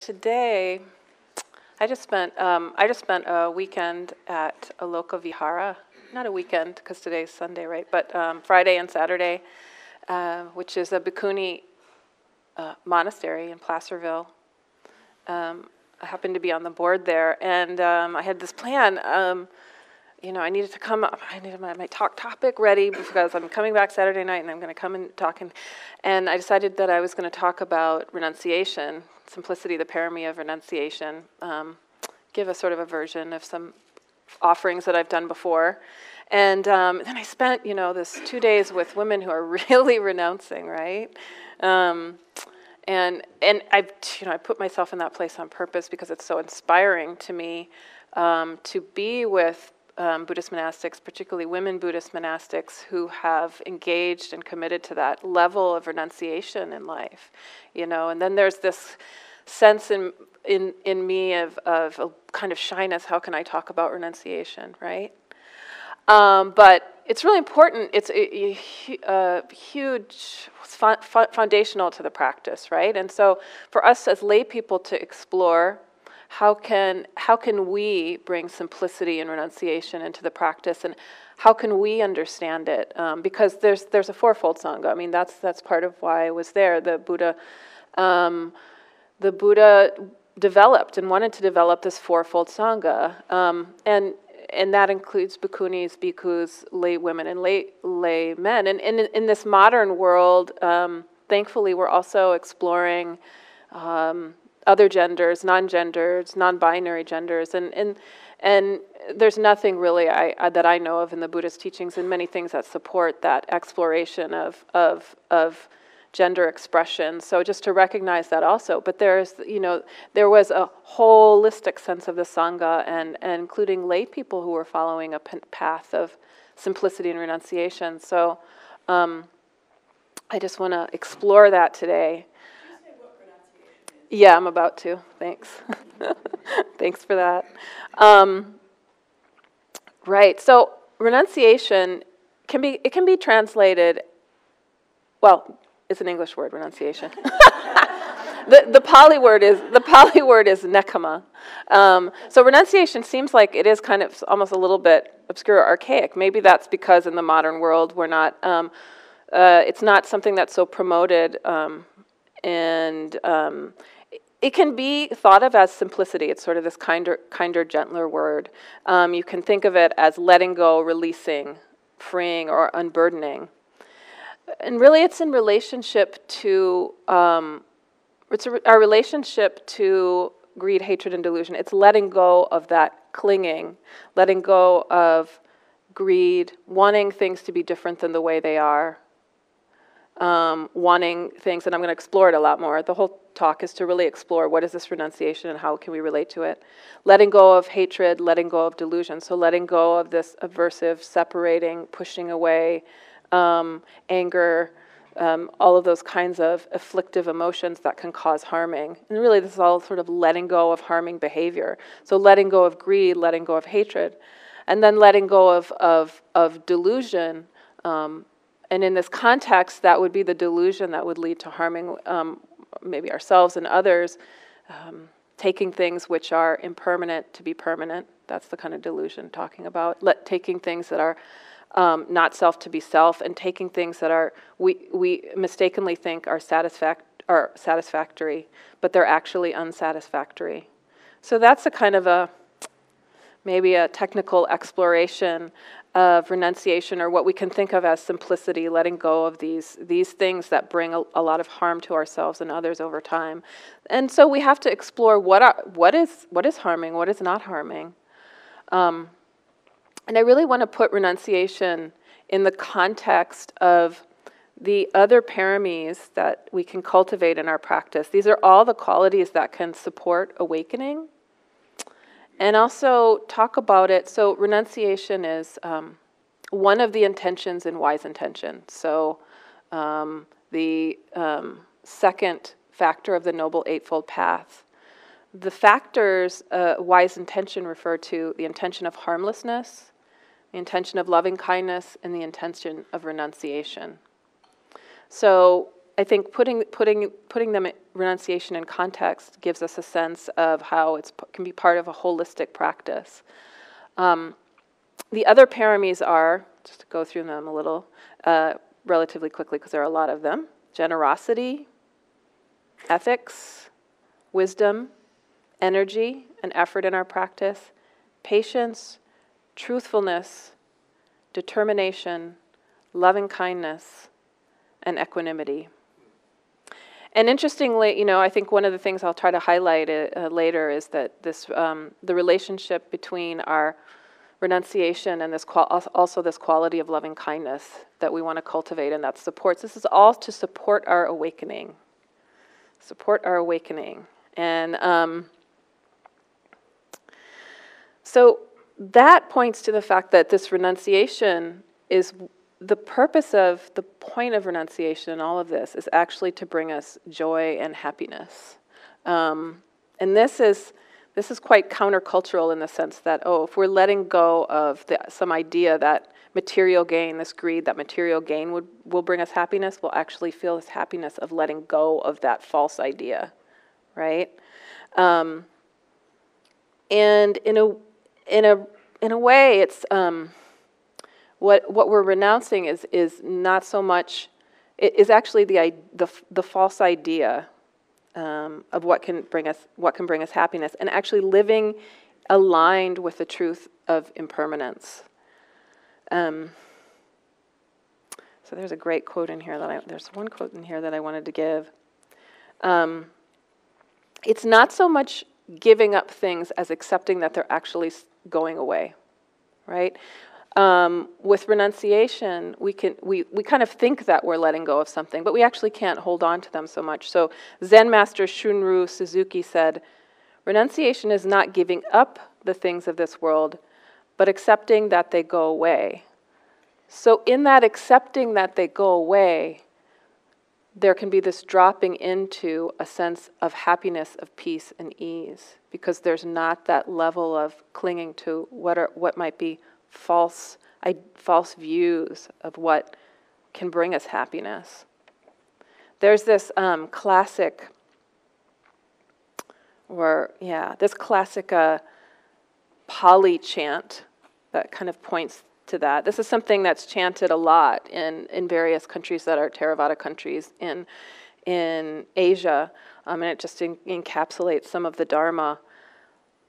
Today, I just spent a weekend at a local vihara. Not a weekend because today's Sunday, right? But Friday and Saturday, which is a bhikkhuni monastery in Placerville. I happened to be on the board there, and I had this plan. I needed to come up. I needed my talk topic ready because I'm coming back Saturday night, and I'm going to come and talk. And I decided that I was going to talk about renunciation, simplicity, the parami of renunciation. Give a sort of a version of some offerings that I've done before. And then I spent, this 2 days with women who are really renouncing, right? And I put myself in that place on purpose because it's so inspiring to me to be with Buddhist monastics, particularly women Buddhist monastics who have engaged and committed to that level of renunciation in life, And then there's this sense in me of a kind of shyness. How can I talk about renunciation, right? But it's really important. It's a huge, foundational to the practice, right? And so for us as lay people to explore, how can we bring simplicity and renunciation into the practice, and how can we understand it? Because there's a fourfold sangha. I mean, that's part of why I was there. The Buddha developed and wanted to develop this fourfold sangha, and that includes bhikkhunis, bhikkhus, lay women, and lay men. And in this modern world, thankfully, we're also exploring other genders, non-genders, non-binary genders, and there's nothing really that I know of in the Buddhist teachings, and many things that support that exploration of gender expression. So just to recognize that also. But there was a holistic sense of the Sangha, and including lay people who were following a path of simplicity and renunciation. So I just want to explore that today. Yeah, I'm about to. Thanks. Thanks for that. Right. So renunciation can be translated. Well, it's an English word, renunciation. The Pali word is nekkhamma. So renunciation seems like it is kind of almost a little bit obscure or archaic. Maybe that's because in the modern world we're not. It's not something that's so promoted, and it can be thought of as simplicity. It's sort of this kinder, gentler word. You can think of it as letting go, releasing, freeing, or unburdening. And really, it's in relationship to our relationship to greed, hatred, and delusion. It's letting go of that clinging, letting go of greed, wanting things to be different than the way they are, wanting things, and I'm going to explore it a lot more. The whole talk is to really explore what is this renunciation and how can we relate to it. Letting go of hatred, letting go of delusion. So letting go of this aversive, separating, pushing away, anger, all of those kinds of afflictive emotions that can cause harming. And really this is all sort of letting go of harming behavior. So letting go of greed, letting go of hatred, and then letting go of delusion. And in this context, that would be the delusion that would lead to harming maybe ourselves and others, taking things which are impermanent to be permanent. That's the kind of delusion talking about. Taking things that are not self to be self, and taking things that we mistakenly think are satisfactory, but they're actually unsatisfactory. So that's a kind of maybe a technical exploration of renunciation, or what we can think of as simplicity, letting go of these things that bring a lot of harm to ourselves and others over time. And so we have to explore what is harming, what is not harming. And I really want to put renunciation in the context of the other paramis that we can cultivate in our practice. These are all the qualities that can support awakening. And also talk about it. So renunciation is one of the intentions in wise intention. So the second factor of the Noble Eightfold Path. The factors wise intention refer to the intention of harmlessness, the intention of loving kindness, and the intention of renunciation. So I think putting them renunciation in context gives us a sense of how it can be part of a holistic practice. The other paramis are, just to go through them a little, relatively quickly because there are a lot of them: generosity, ethics, wisdom, energy and effort in our practice, patience, truthfulness, determination, loving kindness, and equanimity. And interestingly, I think one of the things I'll try to highlight later is that this the relationship between our renunciation and also this quality of loving kindness that we want to cultivate, and that supports. This is all to support our awakening. Support our awakening. And so that points to the fact that this renunciation is the purpose of, the point of renunciation in all of this is actually to bring us joy and happiness. And this is quite countercultural in the sense that, if we're letting go of some idea that material gain, this greed, that material gain will bring us happiness, we'll actually feel this happiness of letting go of that false idea, right? And in a way, it's what we're renouncing is not so much. It is actually the false idea of what can bring us happiness, and actually living aligned with the truth of impermanence. So there's a great quote in here there's one quote in here that I wanted to give. It's not so much giving up things as accepting that they're actually going away, right? With renunciation, we kind of think that we're letting go of something, but we actually can't hold on to them so much. So Zen master Shunryu Suzuki said, renunciation is not giving up the things of this world, but accepting that they go away. So in that accepting that they go away, there can be this dropping into a sense of happiness, of peace and ease, because there's not that level of clinging to what might be false views of what can bring us happiness. There's this classic Pali chant that kind of points to that. This is something that's chanted a lot in various countries that are Theravada countries in Asia, and it just encapsulates some of the Dharma.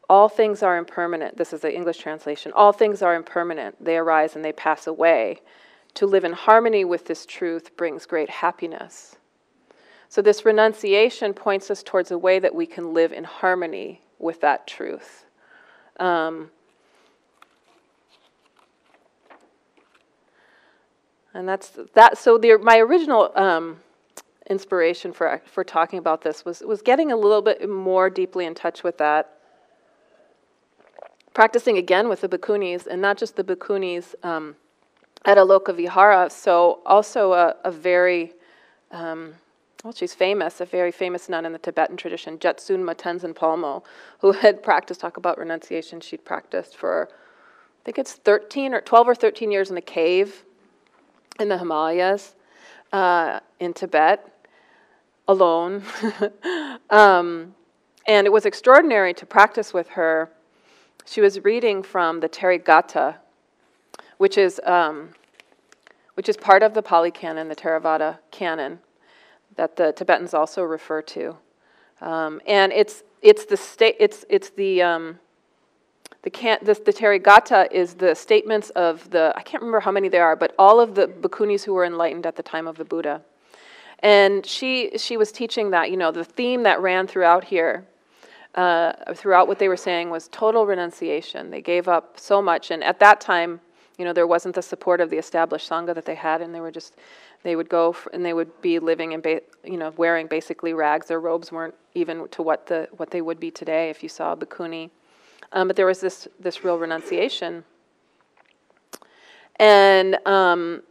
All things are impermanent. This is the English translation. All things are impermanent. They arise and they pass away. To live in harmony with this truth brings great happiness. So this renunciation points us towards a way that we can live in harmony with that truth. And that's that. So my original inspiration for talking about this was getting a little bit more deeply in touch with that. Practicing again with the bhikkhunis, and not just the bhikkhunis at Aloka Vihara, so also a very, she's famous, a very famous nun in the Tibetan tradition, Jetsunma Tenzin Palmo, who had practiced, talk about renunciation, she'd practiced for, I think it's 12 or 13 years in a cave in the Himalayas, in Tibet, alone. And it was extraordinary to practice with her. She was reading from the Therigatha, which is part of the Pali Canon, the Theravada Canon, that the Tibetans also refer to, and the Therigatha is the statements of I can't remember how many there are, but all of the bhikkhunis who were enlightened at the time of the Buddha, and she was teaching that the theme that ran throughout here. Throughout what they were saying was total renunciation. They gave up so much, and at that time, there wasn't the support of the established sangha that they had, and they would go and they would be living in, wearing basically rags. Their robes weren't even to what they would be today if you saw a bhikkhuni. But there was this real renunciation, and the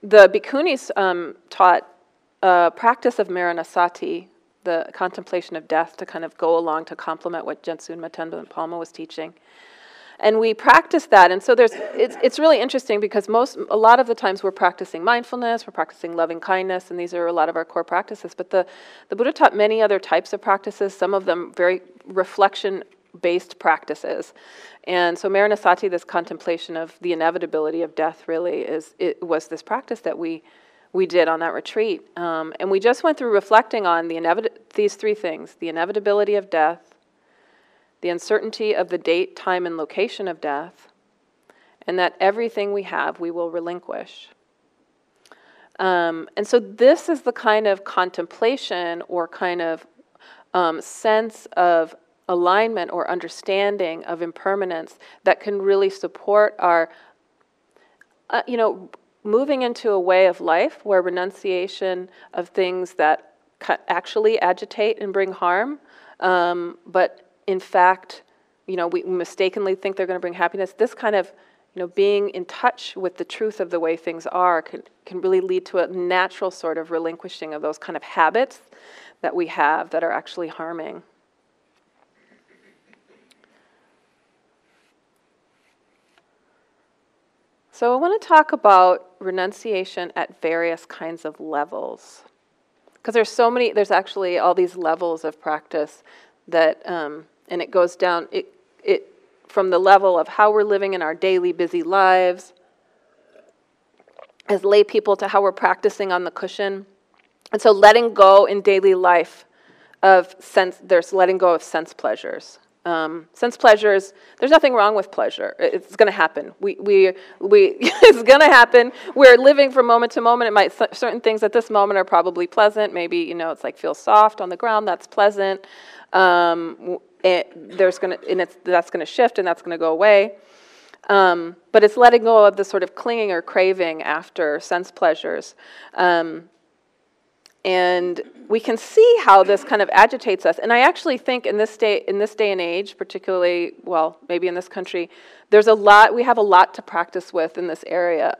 bhikkhunis taught a practice of maranasati, the contemplation of death, to kind of go along to complement what Jetsunma Tenzin Palmo was teaching. And we practice that, and so it's really interesting because a lot of the times we're practicing mindfulness, we're practicing loving kindness, and these are a lot of our core practices. But the Buddha taught many other types of practices, some of them very reflection-based practices. And so Maranasati, this contemplation of the inevitability of death, really was this practice that we did on that retreat. And we just went through reflecting on these three things: the inevitability of death, the uncertainty of the date, time, and location of death, and that everything we have we will relinquish. And so this is the kind of contemplation or kind of sense of alignment or understanding of impermanence that can really support our, moving into a way of life where renunciation of things that actually agitate and bring harm, but in fact, we mistakenly think they're going to bring happiness. This kind of, being in touch with the truth of the way things are can really lead to a natural sort of relinquishing of those kind of habits that we have that are actually harming. So I want to talk about renunciation at various kinds of levels. Because there's actually all these levels of practice that, and it goes down, it from the level of how we're living in our daily busy lives as lay people to how we're practicing on the cushion. And so letting go in daily life there's letting go of sense pleasures. Sense pleasures, there's nothing wrong with pleasure. It's going to happen. It's going to happen. We're living from moment to moment. Certain things at this moment are probably pleasant. Maybe, it's like feels soft on the ground. That's pleasant. That's going to shift and that's going to go away. But it's letting go of the sort of clinging or craving after sense pleasures. And we can see how this kind of agitates us. And I actually think in this day and age, particularly, maybe in this country, we have a lot to practice with in this area.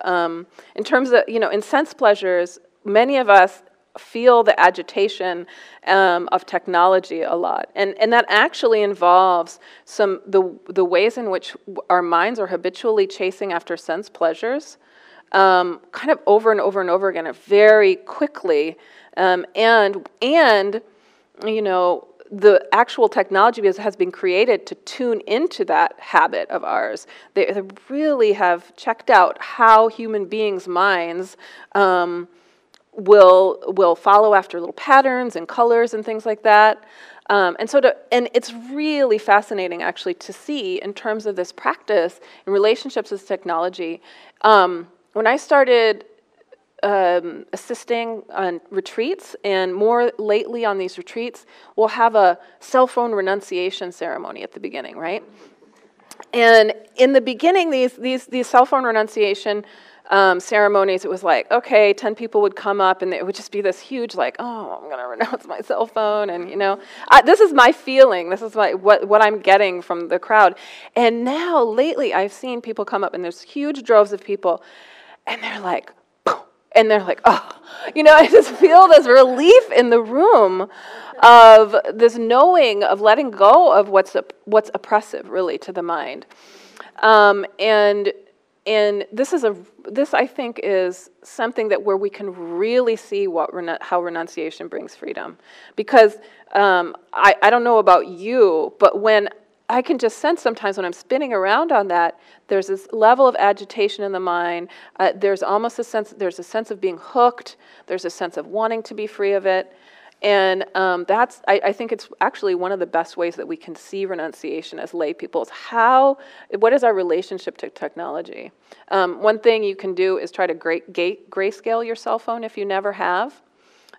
In terms of, in sense pleasures, many of us feel the agitation of technology a lot. And that actually involves the ways in which our minds are habitually chasing after sense pleasures, kind of over and over and over again, very quickly. The actual technology has been created to tune into that habit of ours. They really have checked out how human beings' minds will follow after little patterns and colors and things like that. And it's really fascinating actually to see in terms of this practice in relationships with technology. When I started assisting on retreats, and more lately on these retreats, we'll have a cell phone renunciation ceremony at the beginning, right? And in the beginning, these cell phone renunciation ceremonies, it was like, okay, 10 people would come up, and it would just be this huge, like, oh, I'm going to renounce my cell phone, and this is my feeling, this is what I'm getting from the crowd. And now, lately, I've seen people come up, and there's huge droves of people, and they're like, oh, I just feel this relief in the room of this knowing of letting go of what's oppressive, really, to the mind. And this I think is something where we can really see how renunciation brings freedom. Because I don't know about you, but when I can just sense sometimes when I'm spinning around on that, there's this level of agitation in the mind. There's almost a sense of being hooked. There's a sense of wanting to be free of it. And I think it's actually one of the best ways that we can see renunciation as lay people is what is our relationship to technology? One thing you can do is try to grayscale your cell phone if you never have,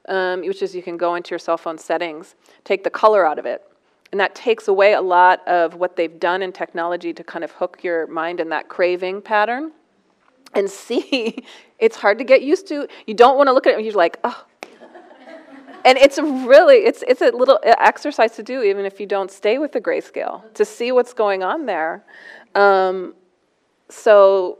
which is you can go into your cell phone settings, take the color out of it. And that takes away a lot of what they've done in technology to kind of hook your mind in that craving pattern. And see, it's hard to get used to. You don't want to look at it and you're like, oh. And it's a little exercise to do, even if you don't stay with the grayscale, to see what's going on there. So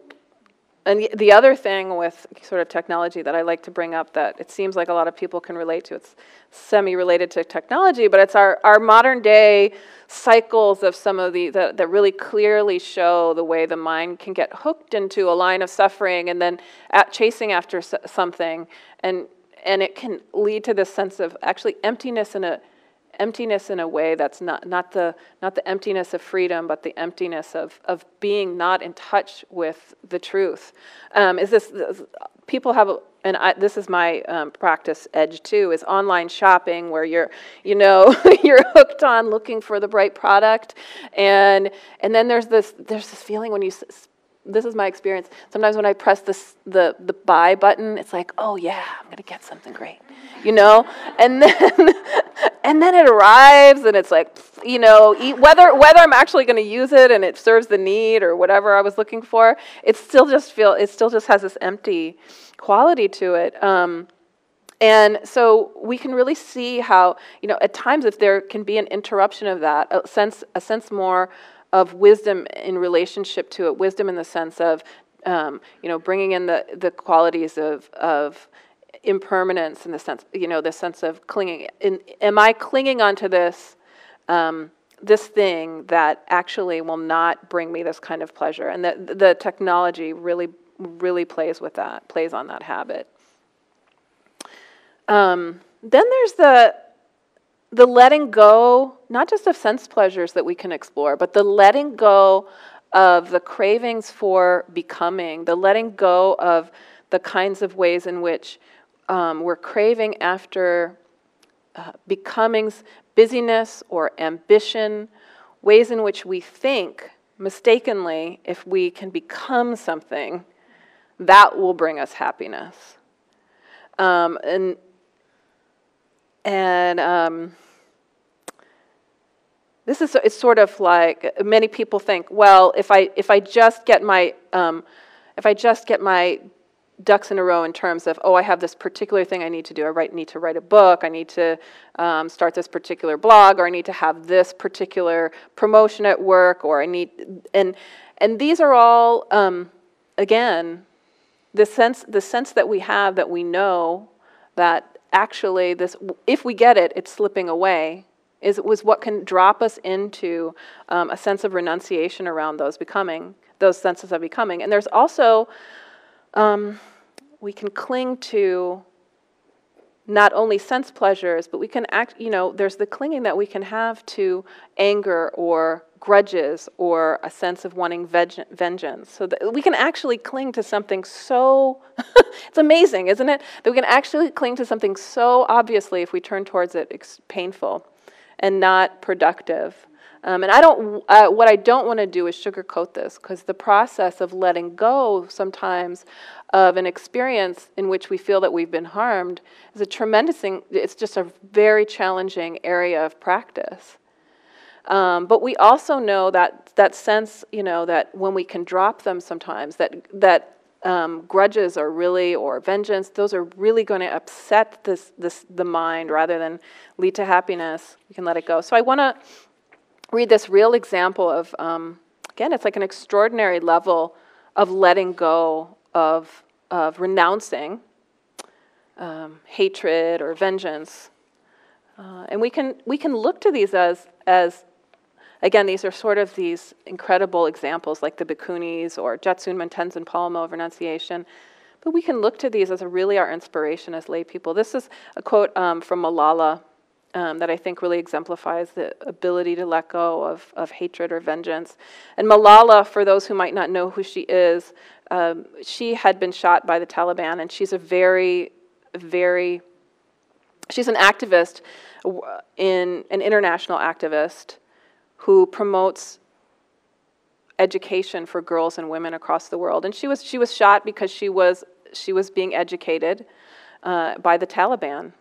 And the other thing with sort of technology that I like to bring up that it seems like a lot of people can relate to, it's semi-related to technology, but it's our modern day cycles of some of the that really clearly show the way the mind can get hooked into a line of suffering and then chasing after something, and it can lead to this sense of actually emptiness in a way that's not the emptiness of freedom, but the emptiness of being not in touch with the truth. People have, this is my practice edge too, is online shopping, where you're hooked on looking for the right product, and then there's this feeling when you. This is my experience. Sometimes when I press the buy button, it's like, oh yeah, I'm gonna get something great, and then it arrives, and it's like, whether I'm actually going to use it and it serves the need or whatever I was looking for, it still just has this empty quality to it. And so we can really see how, at times if there can be an interruption of that, a sense more of wisdom in relationship to it, wisdom in the sense of, bringing in the qualities of impermanence, in the sense, the sense of clinging. Am I clinging onto this thing that actually will not bring me this kind of pleasure? And the technology really plays on that habit. Then there's the letting go, not just of sense pleasures that we can explore, but the letting go of the cravings for becoming, the letting go of the kinds of ways in which we're craving after becoming's busyness or ambition, ways in which we think mistakenly if we can become something, that will bring us happiness. It's sort of like many people think, well, if I just get my ducks in a row in terms of, I have this particular thing I need to do. I need to write a book. I need to start this particular blog, or I need to have this particular promotion at work, or I need, and these are all, again, the sense that we have, that we know that actually this, if we get it, it's slipping away, was what can drop us into a sense of renunciation around those senses of becoming. And there's also, we can cling to not only sense pleasures, but we can there's the clinging that we can have to anger or grudges or a sense of wanting vengeance. So that we can actually cling to something so, it's amazing, isn't it? That we can actually cling to something so obviously, if we turn towards it, it's painful and not productive. And what I don't want to do is sugarcoat this, because the process of letting go sometimes of an experience in which we feel that we've been harmed is a tremendous thing. It's just a very challenging area of practice. But we also know that sense, that when we can drop them sometimes, that grudges are really, or vengeance, those are really going to upset the mind rather than lead to happiness. We can let it go. So I want to read this real example of, again, it's like an extraordinary level of letting go of renouncing hatred or vengeance, and we can look to these as again, these are sort of these incredible examples like the Bhikkhunis or Jetsun Tenzin Palmo of renunciation, but we can look to these as really our inspiration as lay people. This is a quote from Malala. That I think really exemplifies the ability to let go of hatred or vengeance. And Malala, for those who might not know who she is, she had been shot by the Taliban, and she's a she's an activist, an international activist who promotes education for girls and women across the world. And she was shot because she was being educated by the Taliban.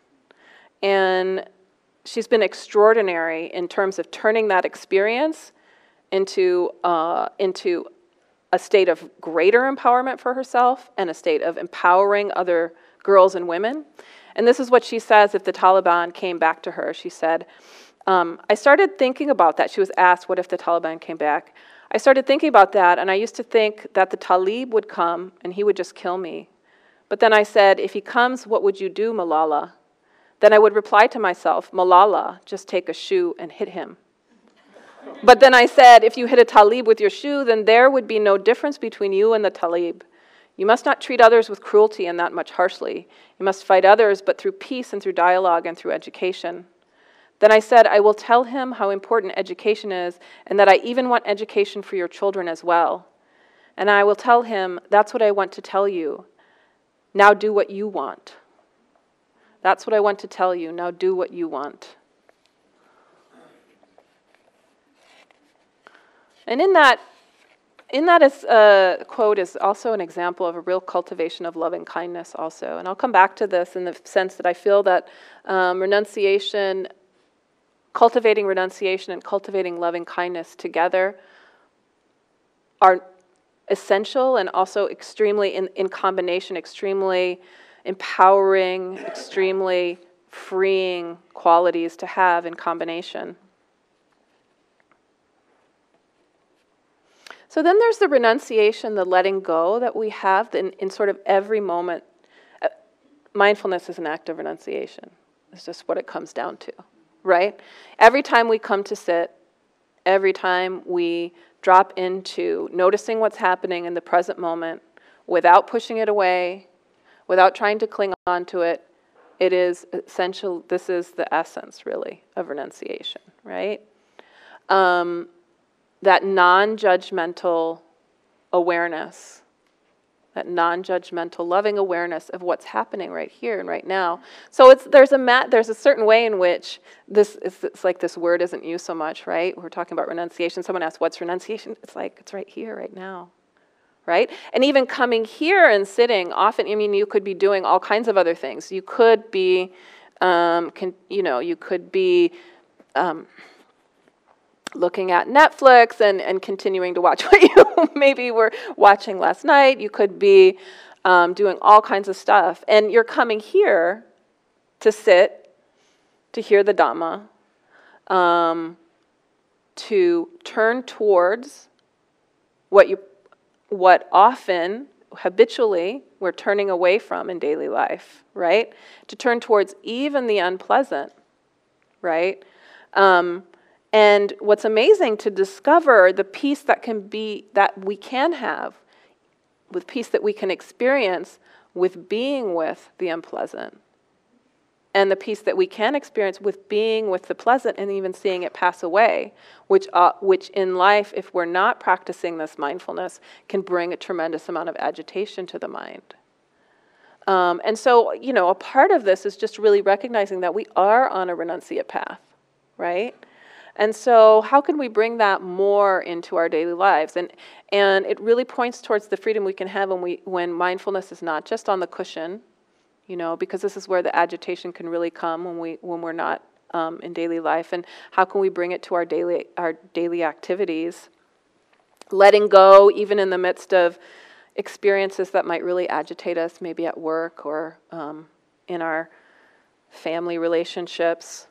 And she's been extraordinary in terms of turning that experience into a state of greater empowerment for herself and a state of empowering other girls and women. And this is what she says if the Taliban came back to her. She said, I started thinking about that. She was asked, what if the Taliban came back? I started thinking about that, and I used to think that the Talib would come and he would just kill me. But then I said, if he comes, what would you do, Malala? Then I would reply to myself, Malala, just take a shoe and hit him. But then I said, if you hit a Talib with your shoe, then there would be no difference between you and the Talib. You must not treat others with cruelty and that much harshly. You must fight others, but through peace and through dialogue and through education. Then I said, I will tell him how important education is, and that I even want education for your children as well. And I will tell him, that's what I want to tell you. Now do what you want. That's what I want to tell you. Now do what you want. And in that quote is also an example of a real cultivation of loving kindness also. And I'll come back to this in the sense that I feel that renunciation, cultivating renunciation and cultivating loving kindness together are essential and also extremely, in combination, extremely empowering, extremely freeing qualities to have in combination. So then there's the renunciation, the letting go that we have in sort of every moment. Mindfulness is an act of renunciation. It's just what it comes down to, right? Every time we come to sit, every time we drop into noticing what's happening in the present moment without pushing it away, without trying to cling on to it, it is essential. This is the essence, really, of renunciation, right? That non-judgmental awareness, that non-judgmental loving awareness of what's happening right here and right now. So there's a certain way in which it's like this word isn't used so much, right? We're talking about renunciation. Someone asks, what's renunciation? It's like, it's right here, right now, right? And even coming here and sitting, often, I mean, you could be doing all kinds of other things. You could be, looking at Netflix and continuing to watch what you maybe were watching last night. You could be doing all kinds of stuff. And you're coming here to sit, to hear the Dhamma, to turn towards what often, habitually, we're turning away from in daily life, right? To turn towards even the unpleasant, right? And what's amazing to discover the peace that we can have, with peace that we can experience with being with the unpleasant, and the peace that we can experience with being with the pleasant and even seeing it pass away, which in life, if we're not practicing this mindfulness, can bring a tremendous amount of agitation to the mind. And so, a part of this is just really recognizing that we are on a renunciate path, right? And so how can we bring that more into our daily lives? And it really points towards the freedom we can have when mindfulness is not just on the cushion, because this is where the agitation can really come when we're not in daily life. And how can we bring it to our daily activities? Letting go, even in the midst of experiences that might really agitate us, maybe at work or in our family relationships.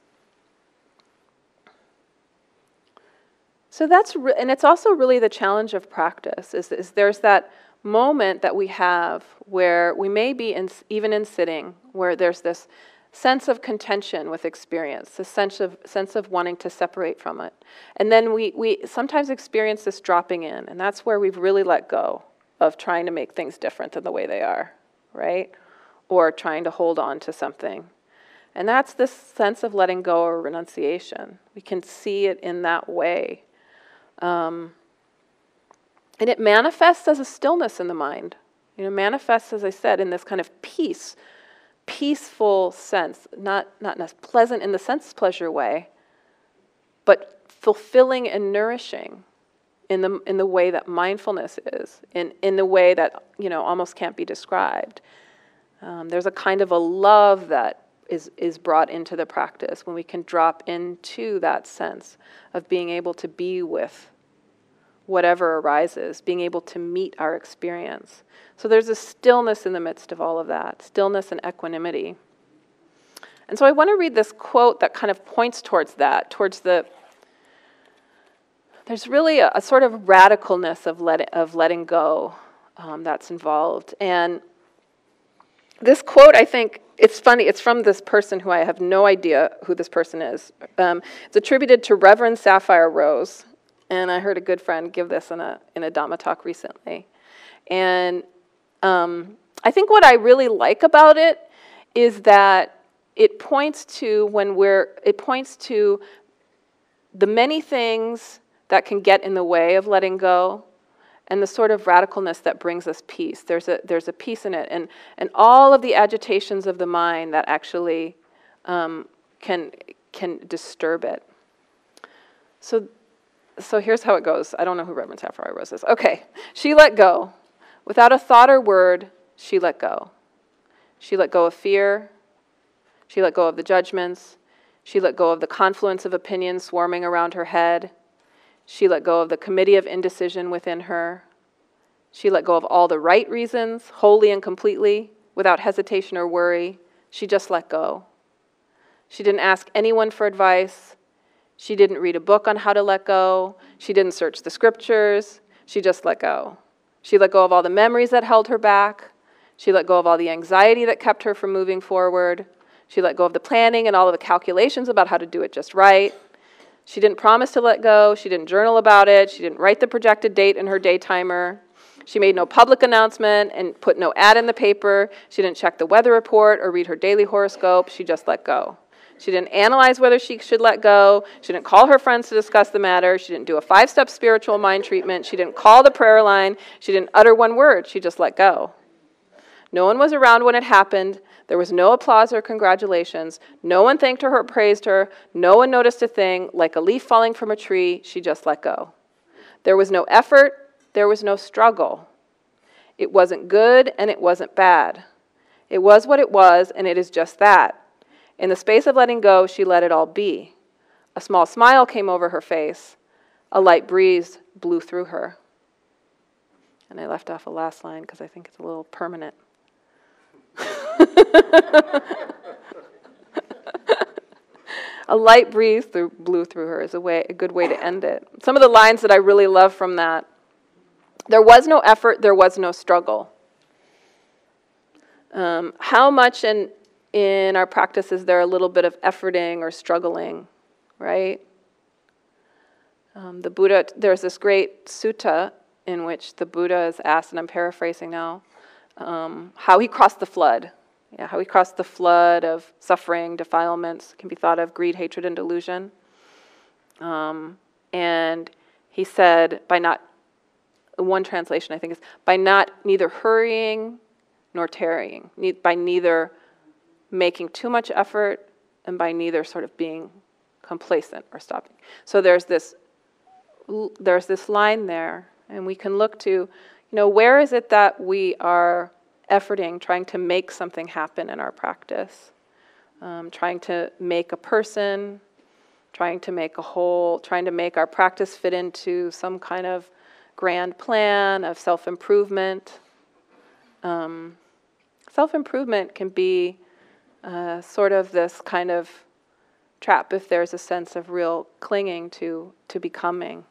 So and it's also really the challenge of practice, is there's that moment that we have where we may be, even in sitting, where there's this sense of contention with experience, this sense of wanting to separate from it. And then we sometimes experience this dropping in, and that's where we've really let go of trying to make things different than the way they are, right? Or trying to hold on to something. And that's this sense of letting go or renunciation. We can see it in that way. And it manifests as a stillness in the mind. Manifests, as I said, in this kind of peaceful sense, not pleasant in the sense pleasure way, but fulfilling and nourishing in the way that mindfulness is, in the way that almost can't be described. There's a kind of a love that is brought into the practice when we can drop into that sense of being able to be with whatever arises, being able to meet our experience. So there's a stillness in the midst of all of that, stillness and equanimity. And so I want to read this quote that kind of points towards that, towards the there's really a sort of radicalness of letting go that's involved. And this quote, I think, it's funny, it's from this person who I have no idea who this person is. It's attributed to Reverend Sapphire Rose, and I heard a good friend give this in a Dhamma talk recently. And I think what I really like about it is that it points to the many things that can get in the way of letting go, and the sort of radicalness that brings us peace. There's a peace in it, and all of the agitations of the mind that actually can disturb it. So here's how it goes. I don't know who Reverend Sapphire Rose is. Okay, she let go. Without a thought or word, she let go. She let go of fear. She let go of the judgments. She let go of the confluence of opinions swarming around her head. She let go of the committee of indecision within her. She let go of all the right reasons, wholly and completely, without hesitation or worry. She just let go. She didn't ask anyone for advice. She didn't read a book on how to let go. She didn't search the scriptures. She just let go. She let go of all the memories that held her back. She let go of all the anxiety that kept her from moving forward. She let go of the planning and all of the calculations about how to do it just right. She didn't promise to let go. She didn't journal about it. She didn't write the projected date in her day timer. She made no public announcement and put no ad in the paper. She didn't check the weather report or read her daily horoscope. She just let go. She didn't analyze whether she should let go. She didn't call her friends to discuss the matter. She didn't do a 5-step spiritual mind treatment. She didn't call the prayer line. She didn't utter one word. She just let go. No one was around when it happened. There was no applause or congratulations. No one thanked her or praised her. No one noticed a thing. Like a leaf falling from a tree, she just let go. There was no effort. There was no struggle. It wasn't good and it wasn't bad. It was what it was, and it is just that. In the space of letting go, she let it all be. A small smile came over her face. A light breeze blew through her. And I left off a last line because I think it's a little permanent. A light breeze blew through her is a good way to end it. Some of the lines that I really love from that: there was no effort, there was no struggle. How much in our practice is there a little bit of efforting or struggling, right? The Buddha, there's this great sutta in which the Buddha is asked, and I'm paraphrasing now, how he crossed the flood. Yeah, how he crossed the flood of suffering, defilements, can be thought of greed, hatred, and delusion. And he said, one translation I think is, by neither hurrying nor tarrying, by neither making too much effort and by neither sort of being complacent or stopping. So there's this line there, and we can look to, where is it that we are efforting, trying to make something happen in our practice, trying to make a person, trying to make a whole, trying to make our practice fit into some kind of grand plan of self-improvement. Self-improvement can be sort of this kind of trap if there's a sense of real clinging to becoming.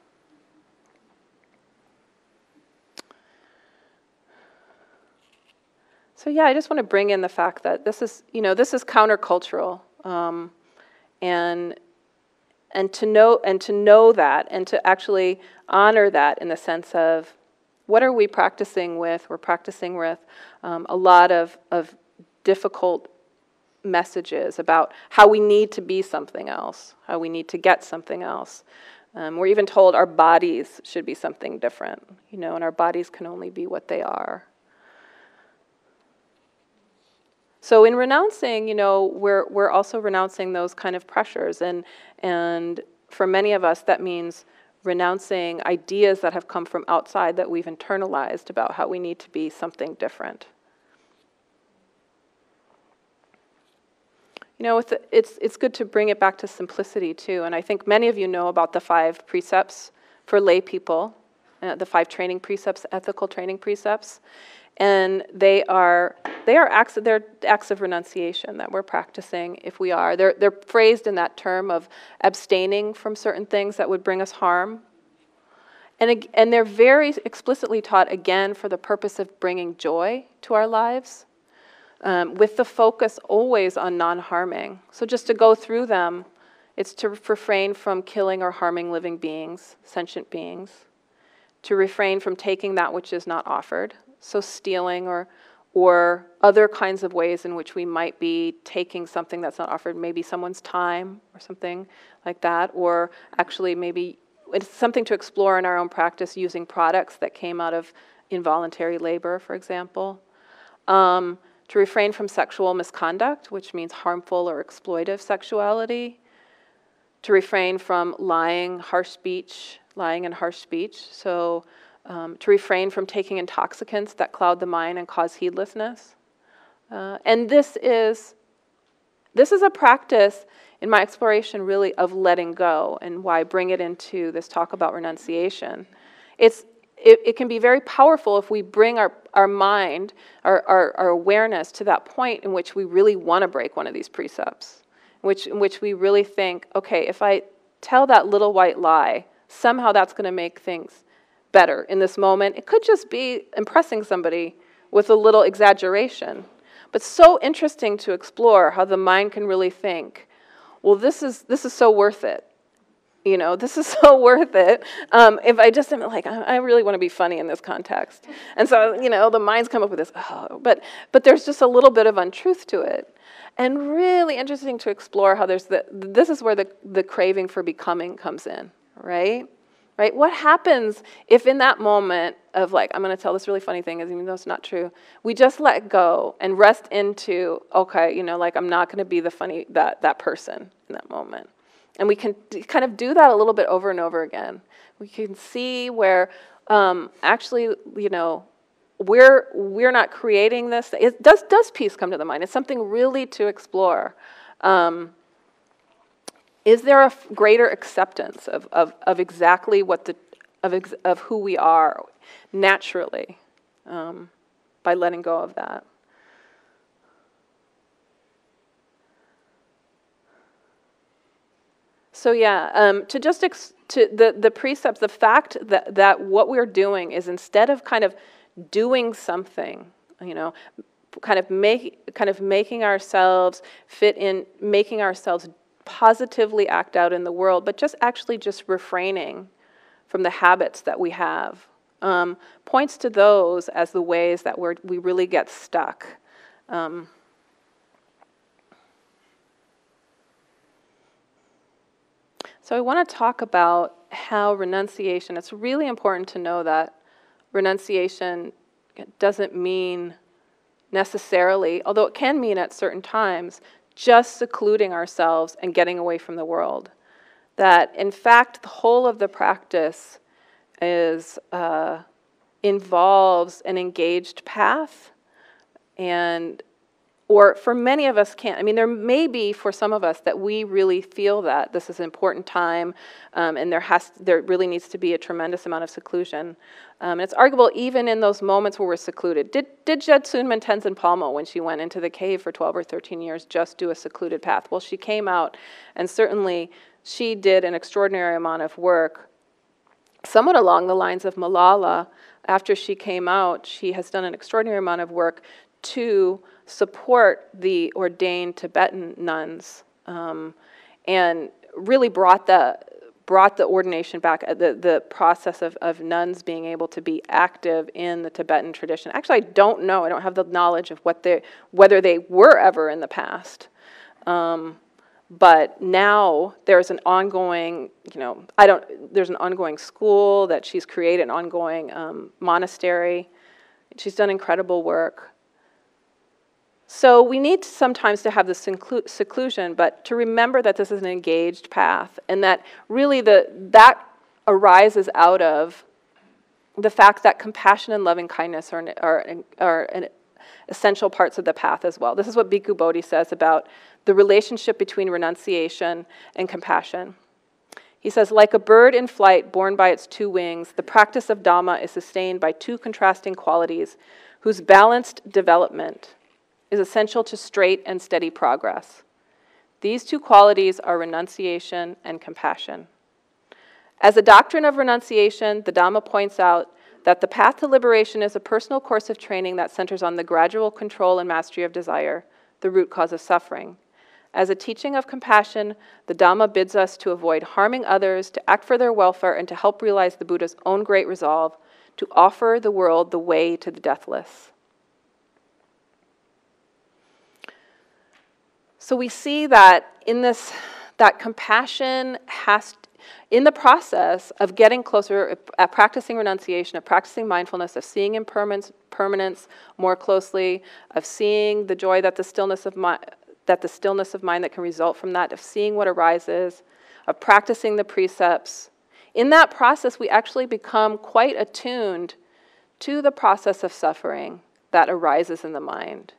So yeah, I just want to bring in the fact that this is countercultural, and to know that, and to actually honor that in the sense of what are we practicing with? We're practicing with a lot of difficult messages about how we need to be something else, how we need to get something else. We're even told our bodies should be something different, and our bodies can only be what they are. So in renouncing, we're also renouncing those kind of pressures, and for many of us that means renouncing ideas that have come from outside that we've internalized about how we need to be something different. It's good to bring it back to simplicity too, and I think many of you know about the 5 precepts for lay people, the 5 training precepts, ethical training precepts. And they're acts of renunciation that we're practicing if we are. They're phrased in that term of abstaining from certain things that would bring us harm. And they're very explicitly taught, again, for the purpose of bringing joy to our lives, with the focus always on non-harming. So just to go through them, it's to refrain from killing or harming living beings, sentient beings, to refrain from taking that which is not offered, so stealing or other kinds of ways in which we might be taking something that's not offered, maybe someone's time or something like that, or actually maybe it's something to explore in our own practice, using products that came out of involuntary labor, for example. To refrain from sexual misconduct, which means harmful or exploitive sexuality. To refrain from lying and harsh speech. So to refrain from taking intoxicants that cloud the mind and cause heedlessness. And this is a practice, in my exploration, really, of letting go, and why I bring it into this talk about renunciation. It can be very powerful if we bring our mind, our awareness to that point in which we really want to break one of these precepts, in which we really think, okay, if I tell that little white lie, somehow that's going to make things better in this moment. It could just be impressing somebody with a little exaggeration. But so interesting to explore how the mind can really think, well, this is so worth it. You know, this is so worth it. If I just am like, I really want to be funny in this context. And so, you know, the mind's come up with this, but there's just a little bit of untruth to it. And really interesting to explore how this is where the craving for becoming comes in, right? Right? What happens if in that moment of like, I'm going to tell this really funny thing, even though it's not true, we just let go and rest into, okay, you know, like I'm not going to be the funny, that person in that moment. And we can kind of do that a little bit over and over again. We can see where actually, you know, we're not creating this. Does peace come to the mind? It's something really to explore. Is there a greater acceptance of exactly of who we are naturally by letting go of that? So yeah, to the precepts, the fact that what we're doing is, instead of kind of doing something, you know, kind of making ourselves fit in, making ourselves positively act out in the world, but just refraining from the habits that we have, points to those as the ways that we really get stuck. So I want to talk about how renunciation, it's really important to know that renunciation doesn't mean necessarily, although it can mean at certain times, just secluding ourselves and getting away from the world. That, in fact, the whole of the practice involves an engaged path, or for many of us can't. I mean, there may be for some of us that we really feel that this is an important time, and there really needs to be a tremendous amount of seclusion. It's arguable even in those moments where we're secluded. Did Jetsunman Tenzin Palmo, when she went into the cave for 12 or 13 years, just do a secluded path? Well, she came out, and certainly she did an extraordinary amount of work, somewhat along the lines of Malala. After she came out, she has done an extraordinary amount of work to support the ordained Tibetan nuns, and really brought the ordination back, the process of nuns being able to be active in the Tibetan tradition. Actually, I don't know. I don't have the knowledge of whether they were ever in the past. But now there's an ongoing, there's an ongoing school that she's created, an ongoing monastery. She's done incredible work. So we need sometimes to have this seclusion, but to remember that this is an engaged path, and that really that arises out of the fact that compassion and loving kindness are essential parts of the path as well. This is what Bhikkhu Bodhi says about the relationship between renunciation and compassion. He says, like a bird in flight borne by its two wings, the practice of Dhamma is sustained by two contrasting qualities whose balanced development is essential to straight and steady progress. These two qualities are renunciation and compassion. As a doctrine of renunciation, the Dhamma points out that the path to liberation is a personal course of training that centers on the gradual control and mastery of desire, the root cause of suffering. As a teaching of compassion, the Dhamma bids us to avoid harming others, to act for their welfare, and to help realize the Buddha's own great resolve to offer the world the way to the deathless. So we see that in this, that compassion has, in the process of getting closer, at practicing renunciation, of practicing mindfulness, of seeing impermanence more closely, of seeing the joy that the stillness of mind that can result from that, of seeing what arises, of practicing the precepts. In that process, we actually become quite attuned to the process of suffering that arises in the mind,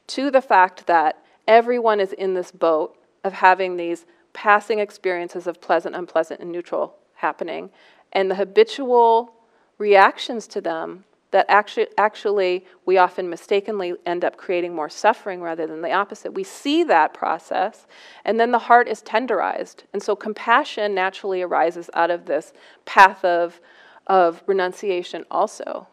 to the fact that everyone is in this boat of having these passing experiences of pleasant, unpleasant, and neutral happening, and the habitual reactions to them that actually we often mistakenly end up creating more suffering rather than the opposite. We see that process, and then the heart is tenderized. And so compassion naturally arises out of this path of renunciation also.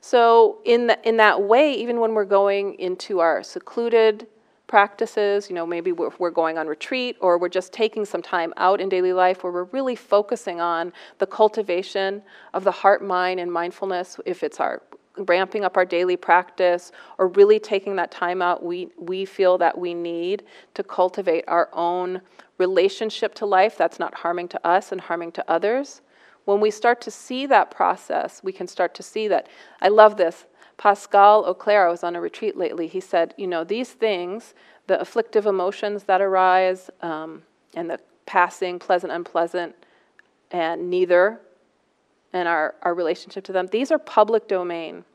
So in that way, even when we're going into our secluded practices, maybe we're going on retreat, or we're just taking some time out in daily life where we're really focusing on the cultivation of the heart, mind, and mindfulness, if it's our ramping up our daily practice, or really taking that time out we feel that we need to cultivate our own relationship to life that's not harming to us and harming to others. When we start to see that process, we can start to see that. I love this. Pascal Auclair, I was on a retreat lately, he said, these things, the afflictive emotions that arise, and the passing, pleasant, unpleasant, and neither, and our relationship to them, these are public domain.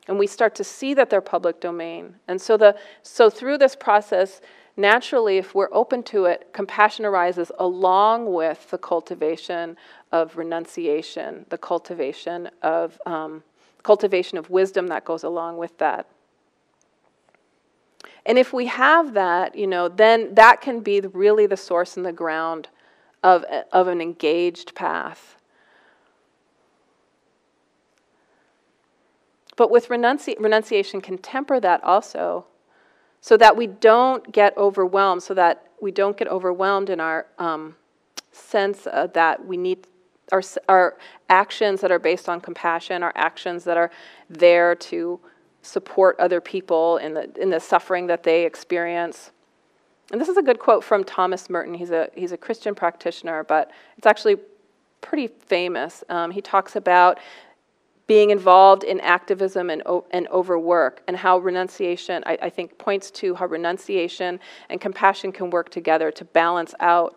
And we start to see that they're public domain. And so through this process, naturally, if we're open to it, compassion arises along with the cultivation of renunciation, the cultivation of wisdom that goes along with that. And if we have that, then that can be really the source and the ground of an engaged path. But with renunciation can temper that also, so that we don't get overwhelmed, in our sense that we need our actions that are based on compassion, our actions that are there to support other people in the suffering that they experience. And this is a good quote from Thomas Merton. He's a Christian practitioner, but it's actually pretty famous. He talks about being involved in activism and overwork, and how renunciation, I think, points to how renunciation and compassion can work together to balance out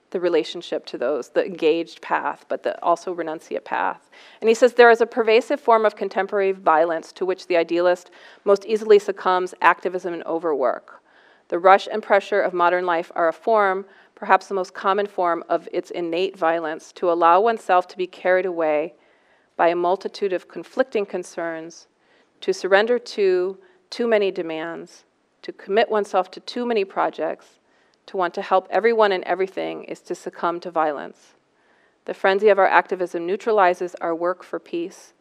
the relationship to those, the engaged path, but the also renunciate path. And he says, there is a pervasive form of contemporary violence to which the idealist most easily succumbs: activism and overwork. The rush and pressure of modern life are a form, perhaps the most common form, of its innate violence, to allow oneself to be carried away by a multitude of conflicting concerns, to surrender to too many demands, to commit oneself to too many projects. To want to help everyone and everything is to succumb to violence. The frenzy of our activism neutralizes our work for peace,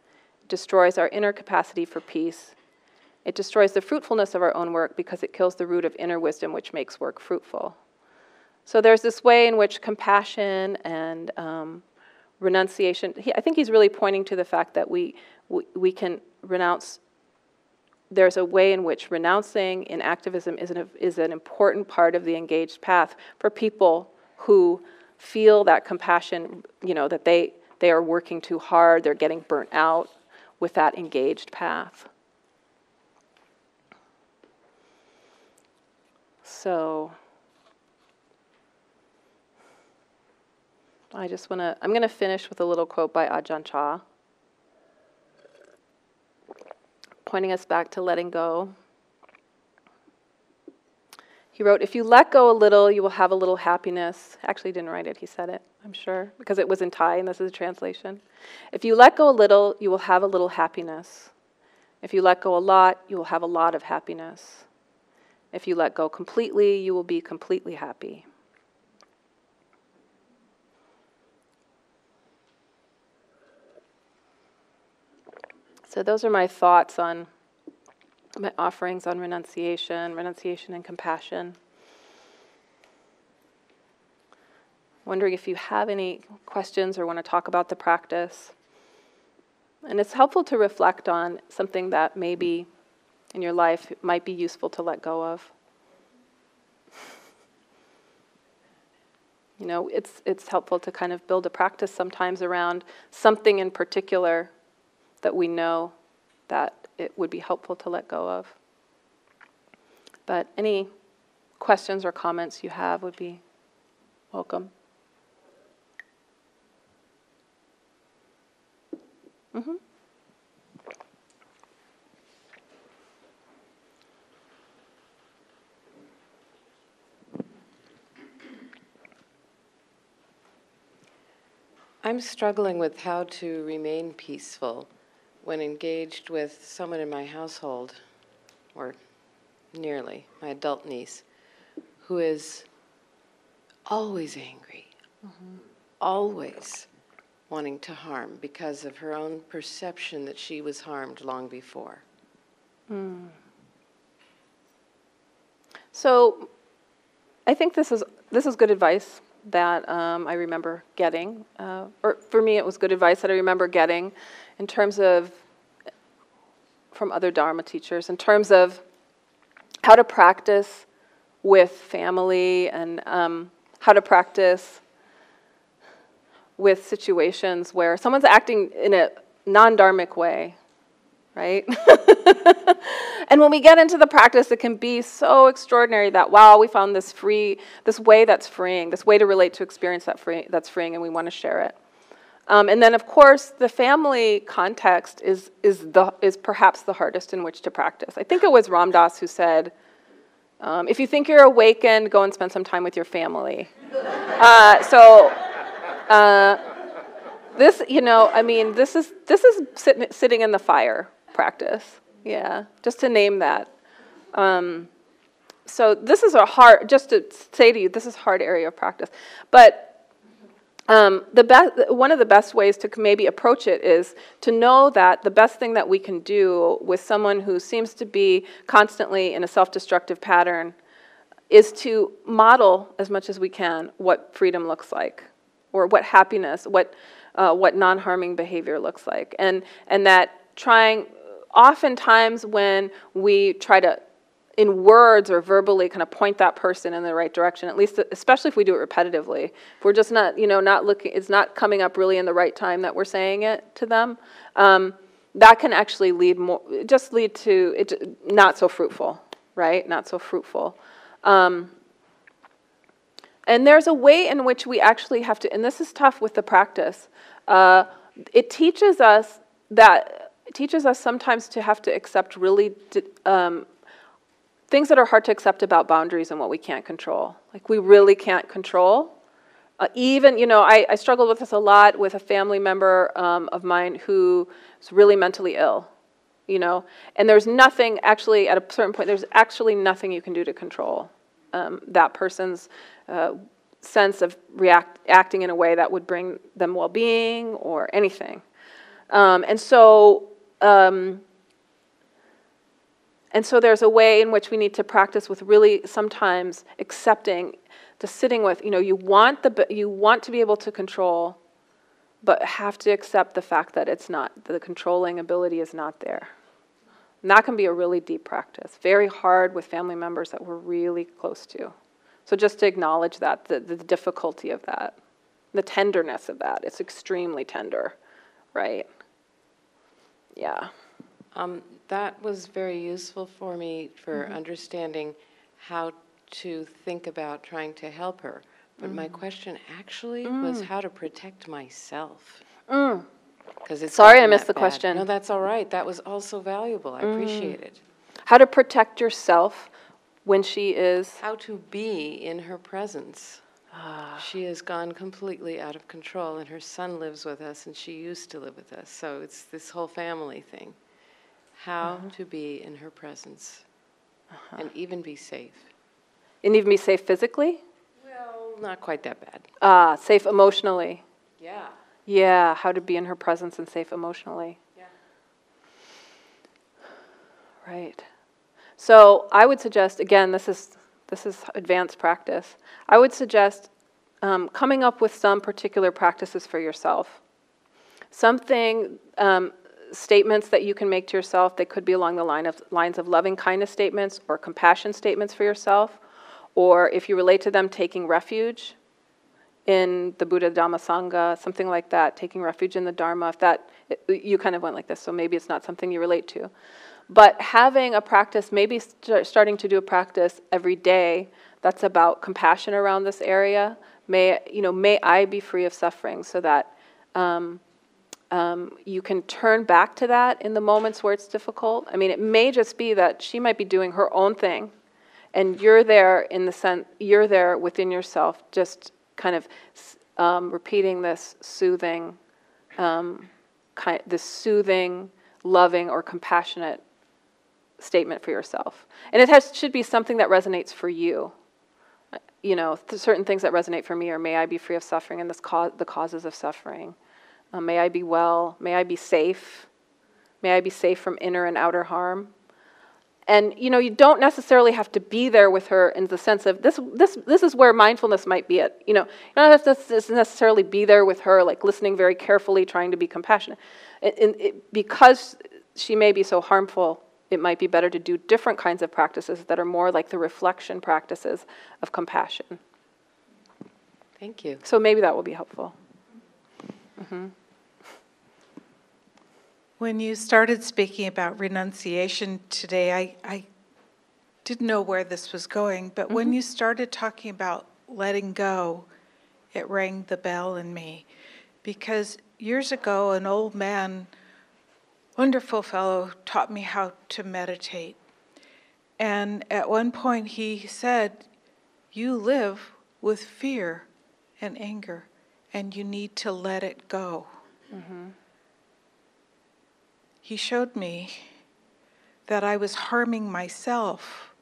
destroys our inner capacity for peace. It destroys the fruitfulness of our own work because it kills the root of inner wisdom, which makes work fruitful. So there's this way in which compassion and renunciation, I think he's really pointing to the fact that we can renounce. There's a way in which renouncing in activism is an important part of the engaged path for people who feel that compassion, that they are working too hard, they're getting burnt out with that engaged path. So I'm going to finish with a little quote by Ajahn Chah, pointing us back to letting go. He wrote, "If you let go a little, you will have a little happiness." Actually, he didn't write it, he said it, I'm sure, because it was in Thai and this is a translation. "If you let go a little, you will have a little happiness. If you let go a lot, you will have a lot of happiness. If you let go completely, you will be completely happy." So those are my thoughts on my offerings on renunciation and compassion. Wondering if you have any questions or want to talk about the practice. And it's helpful to reflect on something that maybe in your life might be useful to let go of. You know, it's helpful to kind of build a practice sometimes around something in particular that we know that it would be helpful to let go of. But any questions or comments you have would be welcome. Mm-hmm. I'm struggling with how to remain peaceful when engaged with someone in my household, or nearly, my adult niece, who is always angry, always wanting to harm because of her own perception that she was harmed long before. So I think this is good advice that I remember getting, or for me it was good advice that I remember getting in terms of, from other Dharma teachers, in terms of how to practice with family and how to practice with situations where someone's acting in a non-dharmic way, right? And when we get into the practice, it can be so extraordinary that, wow, we found this way that's freeing, this way to relate to experience that's freeing, and we want to share it. And then, of course, the family context is perhaps the hardest in which to practice. I think it was Ram Dass who said, if you think you're awakened, go and spend some time with your family. This, you know, I mean, this is sitting in the fire practice. Yeah, just to name that. So this is just to say to you, this is a hard area of practice. But one of the best ways to maybe approach it is to know that the best thing that we can do with someone who seems to be constantly in a self-destructive pattern is to model as much as we can what freedom looks like, or what happiness, what non-harming behavior looks like, and that oftentimes when we try to, in words or verbally, kind of point that person in the right direction, at least, especially if we do it repetitively, if we're just not looking, it's not coming up really in the right time that we're saying it to them, that can actually lead to it not so fruitful, right? Not so fruitful. And there's a way in which we actually have to, and this is tough with the practice, it teaches us sometimes to have to accept really things that are hard to accept about boundaries and what we can't control. Like, we really can't control. Even, I struggled with this a lot with a family member of mine who is really mentally ill, and there's nothing, actually, at a certain point, there's actually nothing you can do to control that person's sense of acting in a way that would bring them well-being or anything. And so there's a way in which we need to practice with really sometimes accepting, just sitting with, you want to be able to control, but have to accept the fact that the controlling ability is not there. And that can be a really deep practice, very hard with family members that we're really close to. So just to acknowledge that, the difficulty of that, the tenderness of that, it's extremely tender, right? Yeah. That was very useful for me for understanding how to think about trying to help her. But my question actually was how to protect myself. Sorry, I missed the question. No, that's all right. That was also valuable. I appreciate it. How to protect yourself when she is... How to be in her presence. She has gone completely out of control, and her son lives with us, and she used to live with us. So it's this whole family thing. How to be in her presence and even be safe. And even be safe physically? Well, not quite that bad. Safe emotionally. Yeah. Yeah, how to be in her presence and safe emotionally. Yeah. Right. So I would suggest, again, this is advanced practice. I would suggest coming up with some particular practices for yourself. Something, statements that you can make to yourself. They could be along the lines of loving kindness statements or compassion statements for yourself. Or if you relate to them, taking refuge in the Buddha, Dhamma, Sangha, something like that, taking refuge in the Dharma. If that, you kind of went like this, so maybe it's not something you relate to. But having a practice, maybe starting to do a practice every day that's about compassion around this area. May I be free of suffering, so that you can turn back to that in the moments where it's difficult. I mean, it may just be that she might be doing her own thing, and you're there you're there within yourself, just kind of repeating this soothing, loving, or compassionate statement for yourself. And it should be something that resonates for you. Certain things that resonate for me are, may I be free of suffering and the causes of suffering. May I be well. May I be safe. May I be safe from inner and outer harm. And you don't necessarily have to be there with her in the sense of this is where mindfulness might be at. You don't have to necessarily be there with her, like listening very carefully, trying to be compassionate. Because she may be so harmful, it might be better to do different kinds of practices that are more like the reflection practices of compassion. Thank you. So maybe that will be helpful. Mm-hmm. When you started speaking about renunciation today, I didn't know where this was going, but when you started talking about letting go, it rang the bell in me. Because years ago, an old man, wonderful fellow, taught me how to meditate. And at one point he said, you live with fear and anger, and you need to let it go. Mm-hmm. He showed me that I was harming myself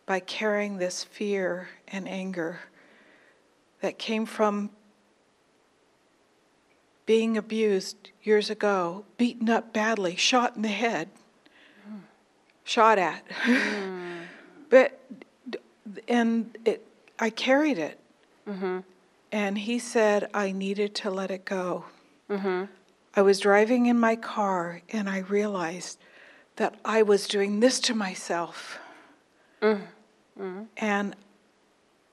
by carrying this fear and anger that came from being abused years ago, beaten up badly, shot in the head, shot at. I carried it. Mm-hmm. And he said I needed to let it go. Mm-hmm. I was driving in my car and I realized that I was doing this to myself. Mm-hmm. And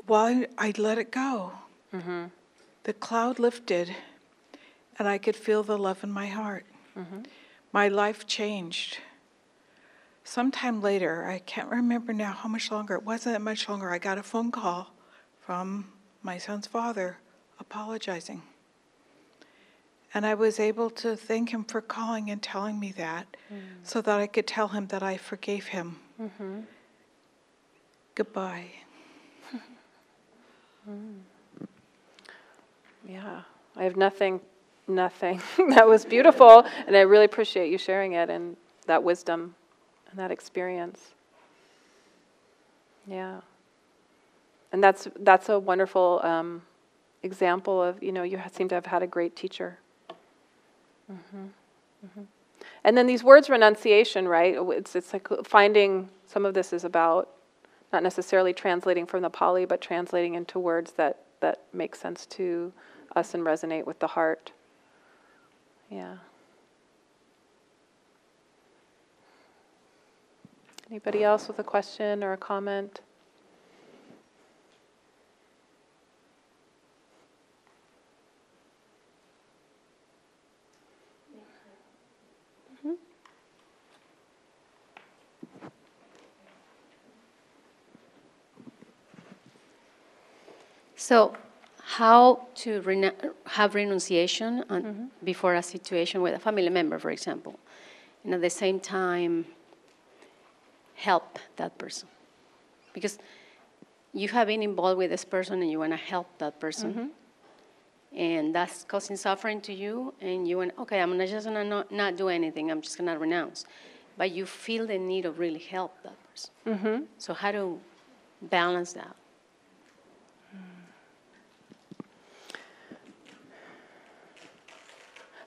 while I let it go, mm-hmm. the cloud lifted and I could feel the love in my heart. Mm-hmm. My life changed. Sometime later, I can't remember now how much longer, it wasn't that much longer, I got a phone call from my son's father apologizing. And I was able to thank him for calling and telling me that, so that I could tell him that I forgave him. Mm-hmm. Goodbye. Yeah, I have nothing. That was beautiful, and I really appreciate you sharing it and that wisdom and that experience. Yeah. And that's a wonderful example of, you seem to have had a great teacher. Mm-hmm. Mm-hmm. And then these words, renunciation, right? It's like finding, some of this is about not necessarily translating from the Pali, but translating into words that make sense to us and resonate with the heart. Yeah. Anybody else with a question or a comment? So, how to have renunciation before a situation with a family member, for example, and at the same time help that person? Because you have been involved with this person and you want to help that person, and that's causing suffering to you, and you want, okay, I'm just going to not do anything, I'm just going to renounce. But you feel the need of really help that person. Mm-hmm. So how to balance that?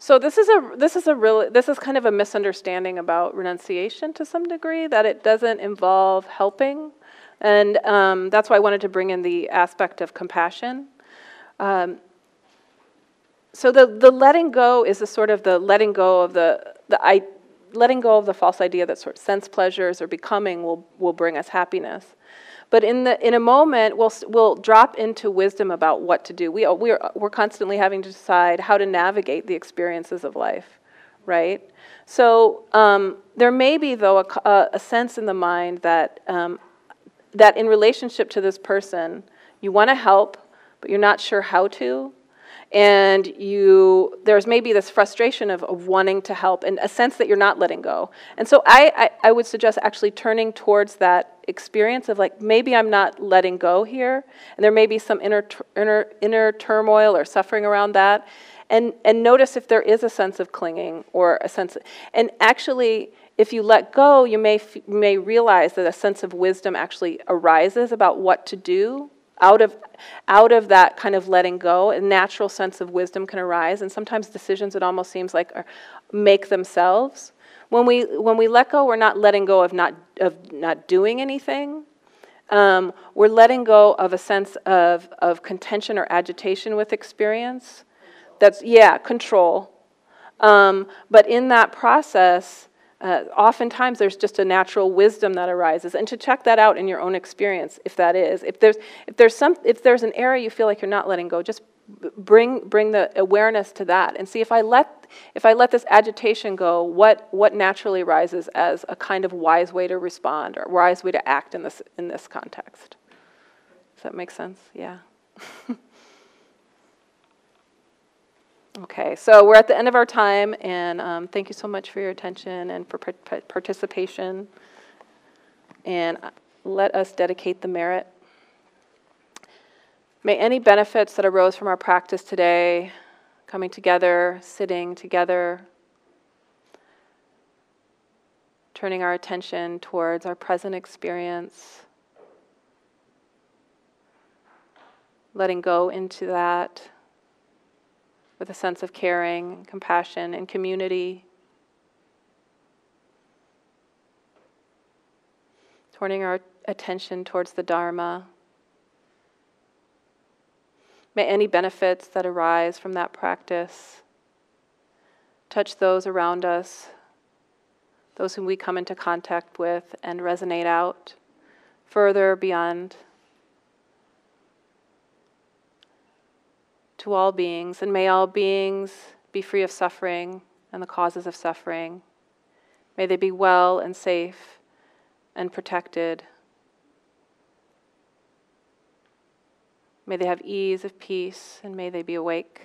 So this is kind of a misunderstanding about renunciation to some degree, that it doesn't involve helping, and that's why I wanted to bring in the aspect of compassion. So the letting go is the sort of the letting go of letting go of the false idea that sort of sense pleasures or becoming will bring us happiness. But in a moment, we'll drop into wisdom about what to do. We're constantly having to decide how to navigate the experiences of life, right? So there may be, though, a sense in the mind that that in relationship to this person, you want to help, but you're not sure how to. And there's maybe this frustration of wanting to help and a sense that you're not letting go. And so I would suggest actually turning towards that experience of like, maybe I'm not letting go here, and there may be some inner turmoil or suffering around that. And notice if there is a sense of clinging or a sense, and actually, if you let go, you may realize that a sense of wisdom actually arises about what to do. Out of that kind of letting go, a natural sense of wisdom can arise, and sometimes decisions, it almost seems like, make themselves. When we let go, we're not letting go of not doing anything. We're letting go of a sense of contention or agitation with experience. That's control. But in that process, oftentimes there's just a natural wisdom that arises, and to check that out in your own experience, if there's an area you feel like you're not letting go, just bring the awareness to that and see if I let this agitation go, what naturally arises as a kind of wise way to respond or wise way to act in this context. Does that make sense? Yeah. Okay, so we're at the end of our time, and thank you so much for your attention and for participation. And let us dedicate the merit. May any benefits that arose from our practice today, coming together, sitting together, turning our attention towards our present experience, letting go into that, with a sense of caring, compassion, and community. Turning our attention towards the Dharma. May any benefits that arise from that practice touch those around us, those whom we come into contact with, and resonate out further beyond to all beings, and may all beings be free of suffering and the causes of suffering. May they be well and safe and protected. May they have ease of peace, and may they be awake.